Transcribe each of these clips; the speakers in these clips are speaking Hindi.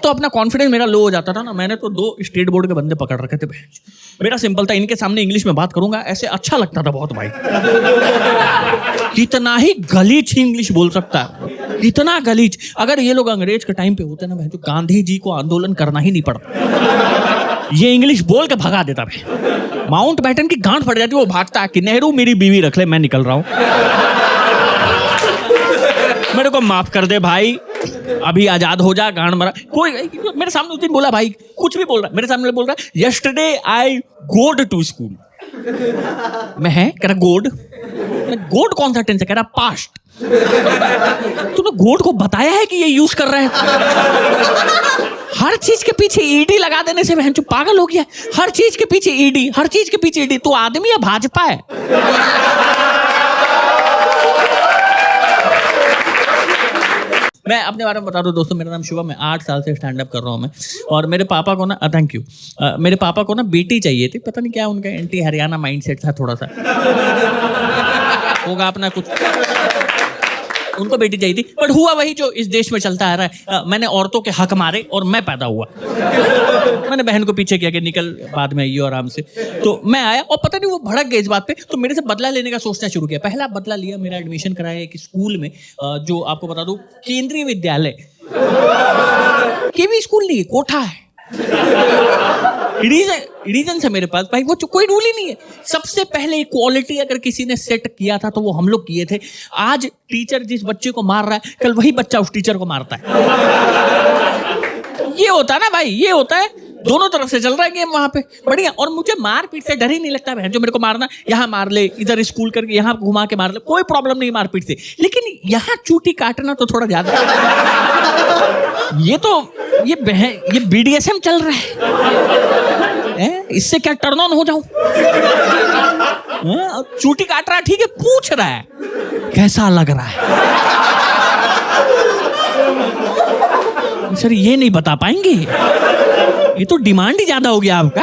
तो अपना कॉन्फिडेंस मेरा लो हो जाता था ना, मैंने तो 2 स्टेट बोर्ड के बंदे पकड़ रखे थे। मेरा सिंपल था, इनके सामने इंग्लिश में बात करूंगा ऐसे अच्छा लगता था बहुत भाई। कितना ही गलीच ही इंग्लिश बोल सकता है, इतना गलीच। अगर ये लोग अंग्रेज के टाइम पे होते ना, तो गांधी जी को आंदोलन करना ही नहीं पड़ता, ये इंग्लिश बोल के भगा देता भाई। माउंट बैटन की गांड फट जाती, वो भागता कि नेहरू मेरी बीवी रख ले, मैं निकल रहा हूं, मेरे को माफ कर दे भाई, अभी आजाद हो जा, गांड मरा। कोई मेरे सामने उस दिन बोला भाई, कुछ भी बोल रहा, मेरे सामने बोल रहा है यस्टरडे आई गोड टू स्कूल। मैं है कह रहा गोड, मैं गोड कौन सा टेंस है, कह रहा पास्ट। तूने गोड को बताया है कि ये यूज कर रहा है? हर चीज के पीछे ईडी लगा देने से बहन चुप पागल हो गया। हर चीज के पीछे ईडी, हर चीज के पीछे ईडी। तू आदमी है भाजपा है? मैं अपने बारे में बता दूं दोस्तों, मेरा नाम शिवम है, 8 साल से स्टैंड अप कर रहा हूँ मैं। और मेरे पापा को ना थैंक यू, मेरे पापा को ना बेटी चाहिए थी, पता नहीं क्या उनका एंटी हरियाणा माइंडसेट था थोड़ा सा, होगा अपना कुछ, उनको बेटी चाहिए थी। बट हुआ वही जो इस देश में चलता आ रहा है, मैंने औरतों के हक मारे और मैं पैदा हुआ। मैंने बहन को पीछे किया कि निकल, बाद में आइए आराम से। तो मैं आया और पता नहीं वो भड़क गई इस बात पे, तो मेरे से बदला लेने का सोचना शुरू किया। पहला बदला लिया, मेरा एडमिशन कराया एक स्कूल में, जो आपको बता दूं केंद्रीय विद्यालय, केवी स्कूल नहीं, कोठा है। रीजन है मेरे पास भाई, वो कोई रूल ही नहीं है। सबसे पहले इक्वालिटी अगर किसी ने सेट किया था तो वो हम लोग किए थे। आज टीचर जिस बच्चे को मार रहा है, कल वही बच्चा उस टीचर को मारता है। ये होता है ना भाई, ये होता है, दोनों तरफ से चल रहा है गेम वहां पे, बढ़िया। और मुझे मारपीट से डर ही नहीं लगता है, जो मेरे को मारना, यहाँ मार ले, इधर स्कूल करके यहाँ घुमा के मार ले, कोई प्रॉब्लम नहीं मारपीट से। लेकिन यहाँ चूटी काटना तो थोड़ा ज्यादा। ये बीडीएसएम चल रहा है, इससे क्या टर्न ऑन हो जाऊं? चूटी काट रहा है, ठीक है, पूछ रहा है कैसा लग रहा है। सर ये नहीं बता पाएंगे, ये तो डिमांड ही ज्यादा हो गया आपका।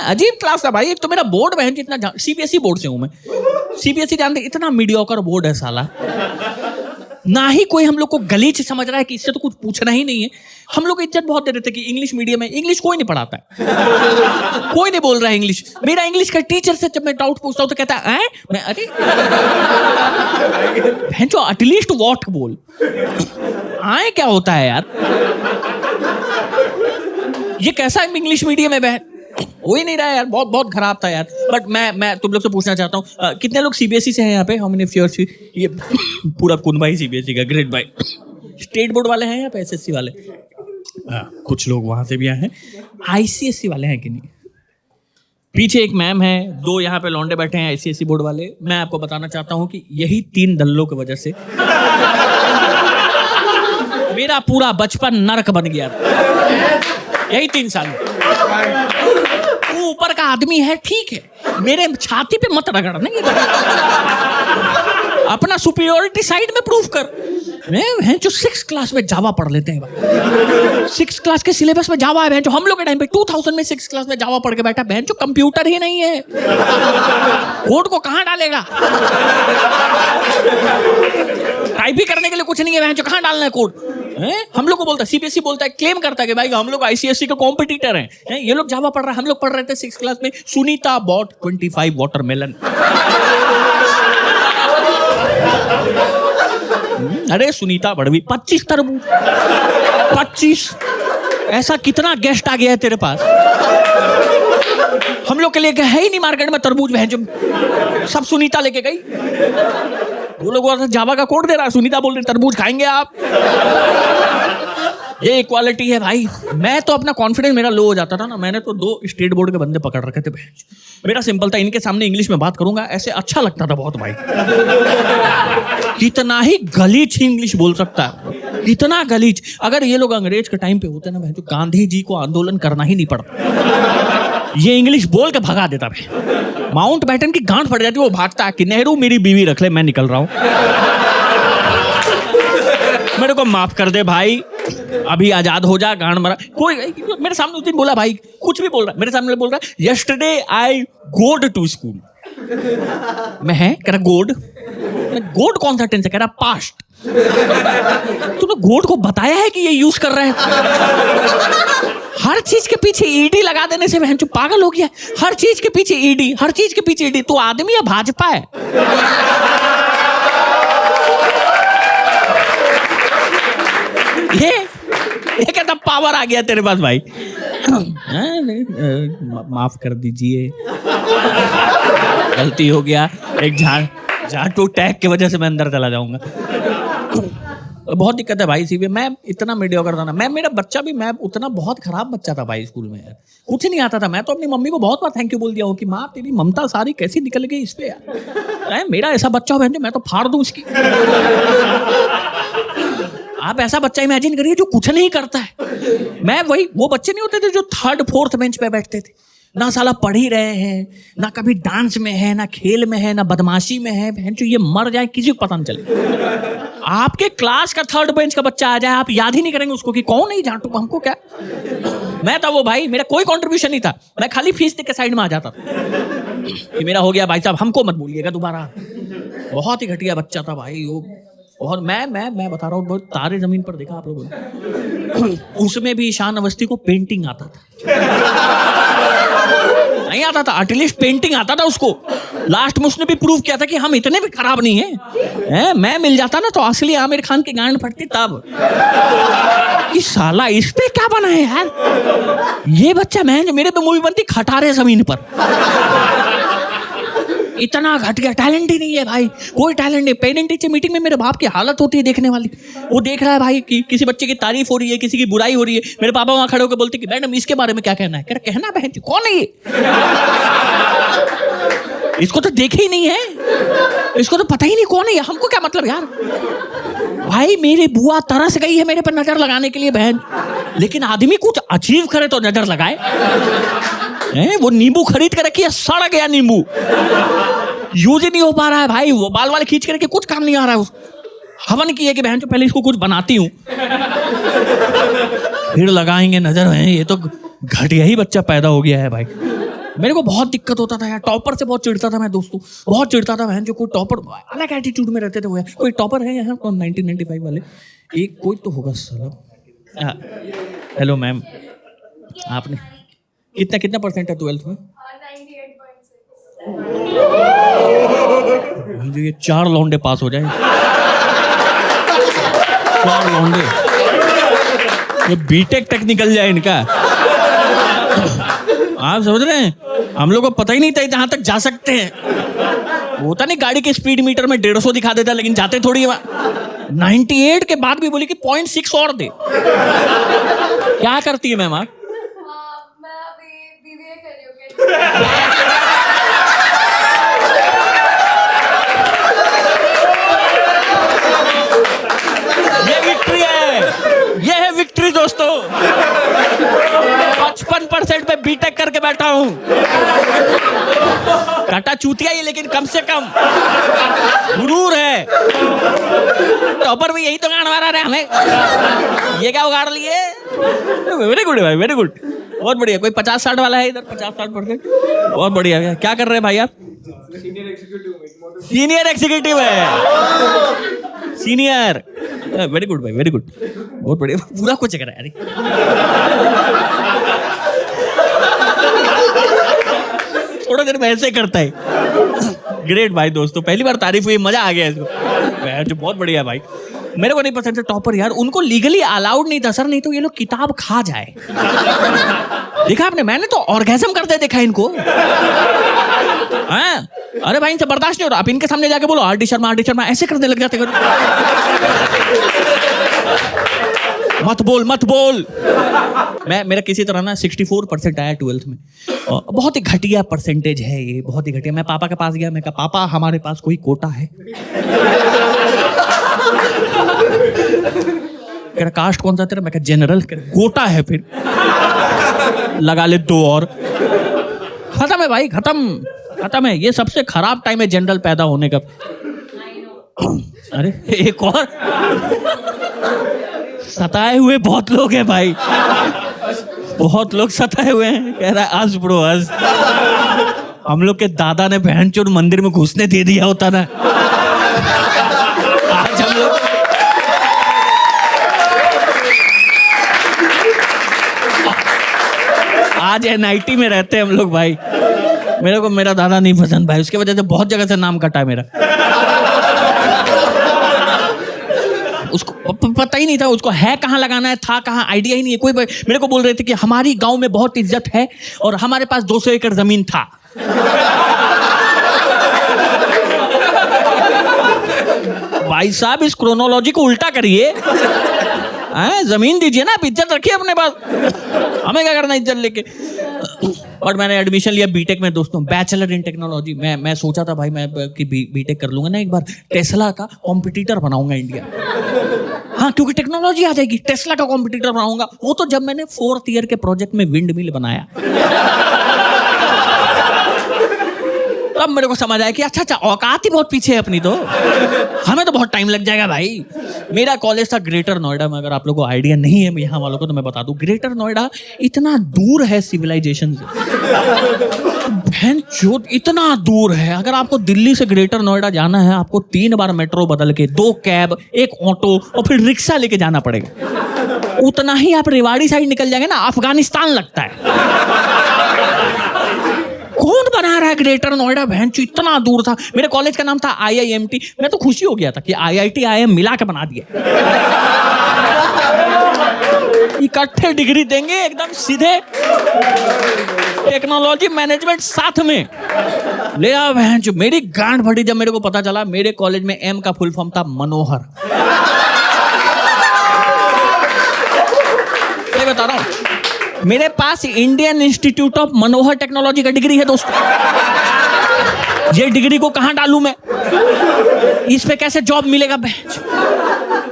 अजीब क्लास था भाई। एक तो मेरा बोर्ड बहन जितना, सीबीएसई बोर्ड से हूं मैं, सीबीएसई जानते, इतना मीडियोकर बोर्ड है साला। ना ही कोई हम लोग को गलीच समझ रहा है कि इससे तो कुछ पूछना ही नहीं है। हम लोग इज्जत बहुत दे देते कि इंग्लिश मीडियम है, इंग्लिश कोई नहीं पढ़ाता है, कोई नहीं बोल रहा है इंग्लिश। मेरा इंग्लिश का टीचर से जब मैं डाउट पूछता हूं तो कहता है मैं, अरे भैंचो एटलीस्ट वॉट बोल, आए क्या होता है यार, ये कैसा इंग्लिश मीडियम है बहन, हो ही नहीं रहा है यार, बहुत बहुत खराब था यार। बट मैं तुम लोग से पूछना चाहता हूँ, कितने लोग सीबीएसई से हैं यहाँ पे? How many of you? ये पूरा कुनबा ही सीबीएसई का, ग्रेट भाई। स्टेट बोर्ड वाले हैं यहाँ पे, एसएससी वाले? कुछ लोग वहां से भी आए हैं। आईसीएससी वाले हैं कि नहीं? पीछे एक मैम है, 2 यहाँ पे लौंडे बैठे हैं आईसीएससी बोर्ड वाले। मैं आपको बताना चाहता हूँ कि यही 3 दल्लों की वजह से मेरा पूरा बचपन नरक बन गया। यही 3 साल। तू ऊपर का आदमी है ठीक है, मेरे छाती पे मत रगड़, नहीं अपना सुपीरियरिटी साइड में प्रूफ कर। मैं जो 6th क्लास में जावा पढ़ लेते हैं भाई, 6th क्लास के सिलेबस में जावा है। जो हम लोग के टाइम पे 2000 में 6th क्लास में जावा पढ़ के बैठा, बहन जो कंप्यूटर ही नहीं है, कोड को कहां डालेगा? टाइप ही करने के लिए कुछ नहीं है, बहन जो कहां डालना है कोड? हम लोग को बोलता है, सीबीएसई बोलता है, क्लेम करता है कि भाई हम लोग आईसीएसई के कॉम्पिटिटर हैं। ये लोग जावा पढ़ रहा है, हम लोग पढ़ रहे थे 6th क्लास में सुनीता बॉट 25 वाटरमेलन। अरे सुनीता बड़वी 25 तरबूज, 25, ऐसा कितना गेस्ट आ गया है तेरे पास? हम लोग के लिए है ही नहीं मार्केट में तरबूज, बहन सब सुनीता लेके गई। वो लोग जावा का कोड दे रहा है, सुनीता बोल रही तरबूज खाएंगे आप। ये इक्वालिटी है भाई। मैं तो अपना कॉन्फिडेंस मेरा लो हो जाता था ना, मैंने तो 2 स्टेट बोर्ड के बंदे पकड़ रखे थे। मेरा सिंपल था, इनके सामने इंग्लिश में बात करूंगा ऐसे अच्छा लगता था बहुत भाई। कितना ही गलीच ही इंग्लिश बोल सकता है, इतना गलीच। अगर ये लोग अंग्रेज के टाइम पे होते ना, तो गांधी जी को आंदोलन करना ही नहीं पड़ता, ये इंग्लिश बोल के भगा देता भाई। माउंट बैटन की गांड फट जाती, वो भागता कि नेहरू मेरी बीवी रख ले, मैं निकल रहा हूं, मेरे को माफ कर दे भाई, अभी आजाद हो जा, गांड मरा। कोई मेरे सामने उस दिन बोला भाई, कुछ भी बोल रहा है, मेरे सामने बोल रहा है यस्टरडे आई गोड टू स्कूल। मैं है कह रहा गोड, मैं गोड कौन सा टेंस है, कह रहा पास्ट। तूने गोड को बताया है कि ये यूज कर रहे हैं? हर चीज के पीछे ईडी लगा देने से बहन चो पागल हो गया। हर चीज के पीछे ईडी, हर चीज के पीछे ईडी। तू आदमी या भाजपा है? ये कहता पावर आ गया तेरे पास भाई। माफ कर दीजिए, गलती हो गया। एक झाटू टैग की वजह से मैं अंदर चला जाऊंगा। बहुत दिक्कत है भाई। इसी मैं इतना मीडियोकर था ना। मेरा बच्चा भी, मैं उतना बहुत खराब बच्चा था भाई स्कूल में यार। कुछ नहीं आता था। मैं तो अपनी मम्मी को बहुत बार थैंक यू बोल दिया हूँ कि माँ तेरी ममता सारी कैसी निकल गई इस पे यार। मेरा ऐसा बच्चा हो बहन, मैं तो फाड़ दूं इसकी। आप ऐसा बच्चा इमेजिन करिए जो कुछ नहीं करता है। मैं वो बच्चे नहीं होते थे जो 3rd 4th बेंच पे बैठते थे, ना साला पढ़ ही रहे हैं, ना कभी डांस में है, ना खेल में है, ना बदमाशी में है। बहन जो ये मर जाए किसी को पता नहीं चले। आपके क्लास का 3rd बेंच का बच्चा आ जाए, आप याद ही नहीं करेंगे उसको कि कौन है झाटू, हमको क्या। मैं था वो भाई, मेरा कोई कंट्रीब्यूशन नहीं था। मैं खाली फीस दे के साइड में आ जाता था कि मेरा हो गया भाई साहब, हमको मत बोलिएगा दोबारा। बहुत ही घटिया बच्चा था भाई वो। और मैं बता रहा हूँ, बहुत तारे जमीन पर देखा आप लोगों ने। उसमें भी ईशान अवस्थी को पेंटिंग आता था। नहीं आता था, एटलीस्ट पेंटिंग आता था उसको। लास्ट में उसने भी प्रूव किया था कि हम इतने भी खराब नहीं हैं। मैं मिल जाता ना तो असली आमिर खान की गांड फटती तब कि साला इस पे क्या बना है यार। ये बच्चा मैं मेरे पे मूवी बनती खटारे जमीन पर। इतना घट गया, टैलेंट ही नहीं है भाई, कोई टैलेंट नहीं। पेरेंट टीचर मीटिंग में मेरे बाप की हालत होती है देखने वाली। वो देख रहा है भाई कि किसी बच्चे की तारीफ हो रही है, किसी की बुराई हो रही है। मेरे पापा वहां खड़े होकर बोलते कि मैडम इसके बारे में क्या कहना है। कह रहा कहना बहन कौन है ये? इसको तो देखे ही नहीं है, इसको तो पता ही नहीं कौन है ये। हमको क्या मतलब यार। भाई मेरी बुआ तरस गई है मेरे पर नजर लगाने के लिए बहन, लेकिन आदमी कुछ अचीव करे तो नजर लगाए। वो नींबू खरीद कर रखी है, सड़ गया नींबू, यूज ही नहीं हो पा रहा है भाई। वो बाल वाले खींच कर कुछ काम नहीं आ रहा है। हवन की है कि बहन तो पहले इसको कुछ बनाती हूँ, फिर लगाएंगे नजर। है ये तो घटिया ही बच्चा पैदा हो गया है भाई। मेरे को बहुत दिक्कत होता था यार। टॉपर से बहुत चिढ़ता था मैं दोस्तों, बहुत चिढ़ता था बहन। जो कोई टॉपर अलग एटीट्यूड में रहते थे वो। कोई टॉपर है यहाँ 1995 वाले? एक कोई तो होगा साला। हेलो मैम, आपने कितना परसेंट है 12th में? 98.6। जो ये 4 लौंडे पास हो जाए, 4 लौंडे, ये बीटेक तक निकल जाए इनका। आप समझ रहे हैं? हम लोग को पता ही नहीं था जहां तक जा सकते हैं। होता नहीं गाड़ी के स्पीड मीटर में 150 दिखा देता, लेकिन जाते थोड़ी है। 98 के बाद भी बोली कि 0.6 और दे। क्या करती है मैम आप? ये विक्ट्री है, ये है विक्ट्री दोस्तों। 55% पे बीटेक करके बैठा हूं। काटा चूतिया ही, लेकिन कम से कम गुरूर है। टॉपर भी यही तो गाड़ मारा रहे हमें। ये क्या उगाड़ लिए? वेरी गुड भाई, वेरी गुड, बहुत बढ़िया। कोई 50-60 वाला है इधर? 50-60%, बहुत बढ़िया। क्या कर रहे हैं भाई आप? सीनियर एग्जीक्यूटिव है, सीनियर। वेरी गुड भाई, वेरी गुड, बहुत बढ़िया। पूरा कुछ कर रहा है थोड़ा देर में ऐसे करता है। ग्रेट भाई दोस्तों, पहली बार तारीफ हुई, मजा आ गया इसको। जो बहुत बढ़िया भाई। मेरे को नहीं पसंद था टॉपर यार। उनको लीगली अलाउड नहीं था सर, नहीं तो ये लोग किताब खा जाए। देखा आपने? मैंने तो ऑर्गेजम करते देखा इनको। हाँ? अरे भाई इनसे बर्दाश्त नहीं हो रहा। आप इनके सामने जाके बोलो आर.डी. शर्मा ऐसे करने लग जाते। मत बोल। मेरा किसी तरह ना 64% आया 12th में। बहुत ही घटिया परसेंटेज है ये, बहुत ही घटिया। मैं पापा के पास गया, मैं कहा पापा हमारे पास कोई कोटा है? कह रहा कास्ट कौन सा तेरा? मैं कहा जनरल। कोटा है? फिर लगा ले 2 और। खत्म है भाई, खत्म है। ये सबसे खराब टाइम है जनरल पैदा होने का। अरे एक और सताए हुए बहुत लोग हैं भाई, बहुत लोग सताए हुए हैं। कह रहा है हंस ब्रो हंस। हम लोग के दादा ने बहन चोर मंदिर में घुसने दे दिया होता ना, आज हम लोग आज NIT में रहते हैं हम लोग भाई। मेरे को मेरा दादा नहीं पसंद भाई, उसकी वजह से बहुत जगह से नाम कटा है मेरा। उसको पता ही नहीं था उसको है कहाँ लगाना है, था कहाँ, आइडिया ही नहीं है कोई। मेरे को बोल रहे थे कि हमारी गांव में बहुत इज्जत है और हमारे पास 200 एकड़ जमीन था। भाई साहब इस क्रोनोलॉजी को उल्टा करिए, जमीन दीजिए ना, इज्जत रखिए अपने पास, हमें क्या करना इज्जत लेके। और मैंने एडमिशन लिया बीटेक में दोस्तों, बैचलर इन टेक्नोलॉजी। मैं सोचा था भाई मैं कि बीटेक कर लूंगा ना, एक बार टेस्ला का कॉम्पिटिटर बनाऊंगा इंडिया। हाँ, क्योंकि टेक्नोलॉजी आ जाएगी, टेस्ला का कॉम्पिटिटर बनाऊंगा। वो तो जब मैंने 4th ईयर के प्रोजेक्ट में विंड मिल बनाया तब मेरे को समझ आया कि अच्छा औकात ही बहुत पीछे है अपनी, तो हमें तो बहुत टाइम लग जाएगा भाई। मेरा कॉलेज था ग्रेटर नोएडा में। अगर आप लोगों को आइडिया नहीं है यहाँ वालों को तो मैं बता दूं, ग्रेटर नोएडा इतना दूर है सिविलाइजेशन से, इतना दूर है। अगर आपको दिल्ली से ग्रेटर नोएडा जाना है, आपको 3 बार मेट्रो बदल के, 2 कैब, 1 ऑटो और फिर रिक्शा लेके जाना पड़ेगा। उतना ही आप रेवाड़ी साइड निकल जाएंगे ना, अफगानिस्तान लगता है। कौन बना रहा है ग्रेटर नोएडा, भैंचो इतना दूर था। मेरे कॉलेज का नाम था IIMT। मैं तो खुशी हो गया था कि IIT IIM मिला के बना दिया, इकट्ठे डिग्री देंगे एकदम सीधे, टेक्नोलॉजी मैनेजमेंट साथ में ले आ भैंचो। मेरी गांड फटी जब मेरे को पता चला मेरे कॉलेज में M का फुल फॉर्म था मनोहर। मैं बता रहा हूं, मेरे पास Indian Institute of Manohar technology का डिग्री है दोस्तों। ये डिग्री को कहां डालूं मैं, इस पे कैसे जॉब मिलेगा।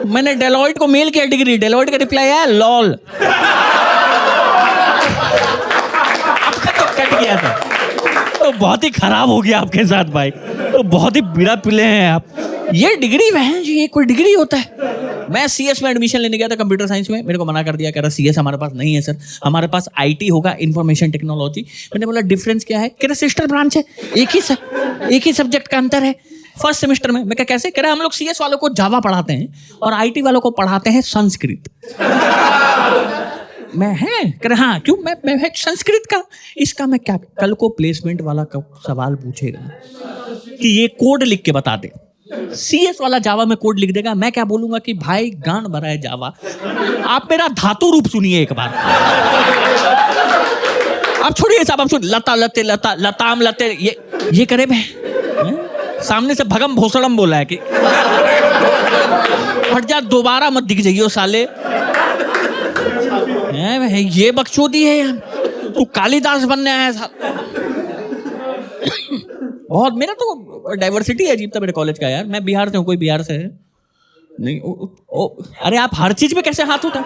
मैंने डेलॉइट को मेल किया डिग्री, डेलॉइट का रिप्लाई आया लॉल। आपका तो कट गया था, तो बहुत ही खराब हो गया आपके साथ भाई, तो बहुत ही बिड़ा पिले हैं आप। ये डिग्री बहन जी, ये कोई डिग्री होता है। मैं CS में एडमिशन लेने गया था, कंप्यूटर साइंस में। मेरे को मना कर दिया, कह रहा CS हमारे पास नहीं है सर, हमारे पास IT होगा, इंफॉर्मेशन टेक्नोलॉजी। मैंने बोला डिफरेंस क्या है, कह रहा सिस्टर ब्रांच है, एक ही सब्जेक्ट का अंतर है फर्स्ट सेमेस्टर में। मैं क्या कैसे, कह रहा हम लोग CS वालों को जावा पढ़ाते हैं और IT वालों को पढ़ाते हैं संस्कृत। मैं है कह रहा हाँ क्यों, मैं है संस्कृत का, इसका मैं क्या। कल को प्लेसमेंट वाला सवाल पूछेगा कि ये कोड लिख के बता दे, CS वाला जावा में कोड लिख देगा, मैं क्या बोलूंगा कि भाई गांड भरा है जावा। आप मेरा धातु रूप सुनिए एक बार, आप छोड़िए साहब, आप सुन लता लते लता लताम लते, ये करे मैं सामने से भगम भोसड़म बोला है कि हट जा, दोबारा मत दिख जाइयो साले। ये बकचोदी है यार, तू कालिदास बनने आया साहब। बहुत, मेरा तो डाइवर्सिटी अजीब था मेरे कॉलेज का यार। मैं बिहार से हूँ, कोई बिहार से है नहीं। अरे आप हर चीज में कैसे हाथ उठा,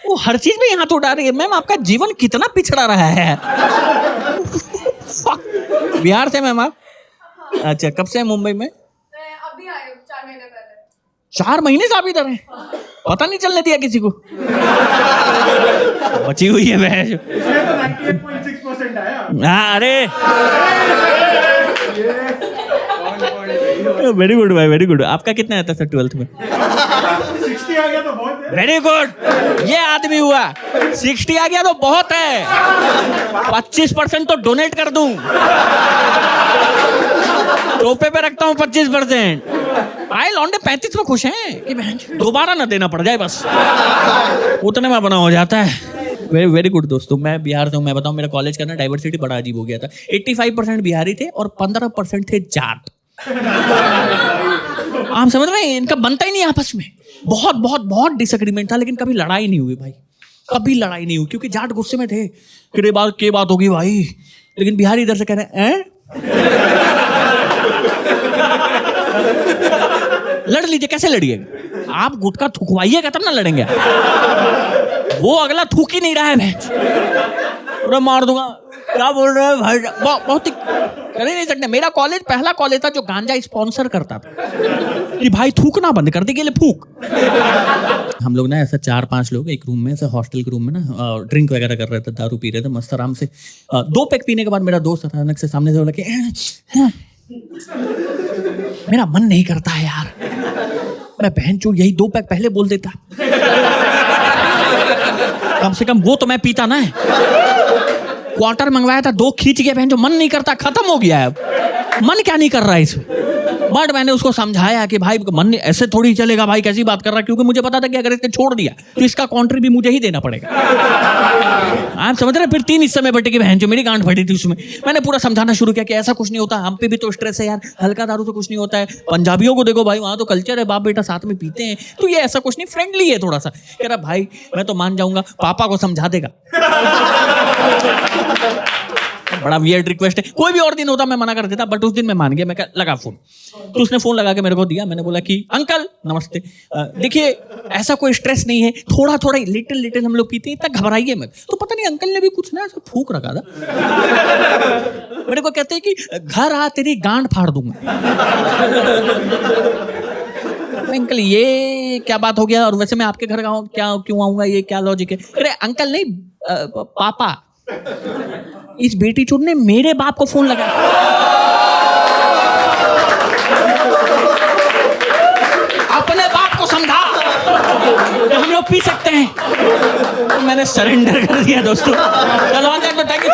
वो हर चीज में हाथ उठा रही है। मैम आपका जीवन कितना पिछड़ा रहा है। बिहार से मैम आप? अच्छा, कब से मुंबई में? अभी आए 4 महीने पहले। 4 महीने से आप इधर हैं, पता नहीं चलने दिया किसी को। बची हुई है मैं 98.6% आया। हाँ, अरे वेरी गुड भाई, वेरी गुड। आपका कितना आता सर 12th में? 60 आ गया तो बहुत है। वेरी गुड, ये आदमी हुआ। 60 आ गया तो बहुत है। 25% तो डोनेट कर दूं, टोपे पे रखता हूँ 25%। भाई लौंडे 35 में खुश हैं कि बहन दोबारा ना देना पड़ जाए, बस उतने में अपना हो जाता है। वेरी गुड दोस्तों, मैं बिहार से हूँ। मैं बताऊँ, मेरा कॉलेज का ना डाइवर्सिटी बड़ा अजीब हो गया था। 85% बिहारी थे और 15% थे जाट। आप समझ रहे हैं, इनका बनता ही नहीं आपस में। बहुत बहुत बहुत डिसएग्रीमेंट था, लेकिन कभी लड़ाई नहीं हुई भाई, कभी लड़ाई नहीं हुई, क्योंकि जाट गुस्से में थे कि बात होगी भाई। लेकिन बिहारी इधर से कह रहे हैं लड़ लीजिए। कैसे लड़िएगा आप, गुटखा थूकवाइएगा तब ना लड़ेंगे। वो अगला थूक ही नहीं रहा है, मैं मार दूंगा। क्या बोल रहे हैं भाई, बहुत ही कर ही नहीं सकते। मेरा कॉलेज पहला कॉलेज था जो गांजा स्पॉन्सर करता था कि भाई थूकना बंद कर दे, के लिए फूक। हम लोग ना ऐसा 4-5 लोग एक रूम में, ऐसे हॉस्टल के रूम में ना ड्रिंक वगैरह कर रहे थे, दारू पी रहे थे मस्त आराम से। 2 पैक पीने के बाद मेरा दोस्त अचानक से सामने से बोला कि मेरा मन नहीं करता है यार। मैं बहन चोर यही 2 पैक पहले बोल देता, कम से कम वो तो मैं पीता ना है। क्वार्टर मंगवाया था, 2 खींच गया, बहन जो मन नहीं करता, खत्म हो गया है अब। मन क्या नहीं कर रहा है इसमें। बट मैंने उसको समझाया कि भाई मन ऐसे थोड़ी ही चलेगा भाई, कैसी बात कर रहा है, क्योंकि मुझे पता था कि अगर इसने छोड़ दिया तो इसका कॉन्ट्री भी मुझे ही देना पड़ेगा। आप समझ रहे हैं? फिर 3 हिस्से में बटे कि बहन जो मेरी गांठ फटी थी उसमें। मैंने पूरा समझाना शुरू किया कि ऐसा कुछ नहीं होता, हम पे भी तो स्ट्रेस है यार, हल्का दारू तो कुछ नहीं होता है, पंजाबियों को देखो भाई, वहां तो कल्चर है, बाप बेटा साथ में पीते हैं, तो ये ऐसा कुछ नहीं, फ्रेंडली है थोड़ा सा। कह रहा भाई मैं तो मान जाऊंगा, पापा को समझा देगा। बड़ा वियर्ड रिक्वेस्ट है, कोई भी और दिन होता मैं मना कर देता, बट उस दिन मैं मान गया। मैं कहा लगा फोन, तो उसने फोन लगा के मेरे को दिया। मैंने बोला कि अंकल नमस्ते, देखिए ऐसा कोई स्ट्रेस नहीं है, थोड़ा थोड़ा लिटिल हम लोग पीते हैं, इतना घबराइए मत। तो पता नहीं अंकल ने भी कुछ ना ऐसा फूक रखा था। मेरे को कहते हैं कि घर आ तेरी गांड फाड़ दूंगा। अंकल ये क्या बात हो गया, और वैसे मैं आपके घर क्या क्यों आऊंगा, ये क्या लॉजिक है? अरे अंकल नहीं, पापा, इस बेटी चोर ने मेरे बाप को फोन लगाया। अपने बाप को समझा तो हम लोग पी सकते हैं। तो मैंने सरेंडर कर दिया दोस्तों। चलो थैंक यू।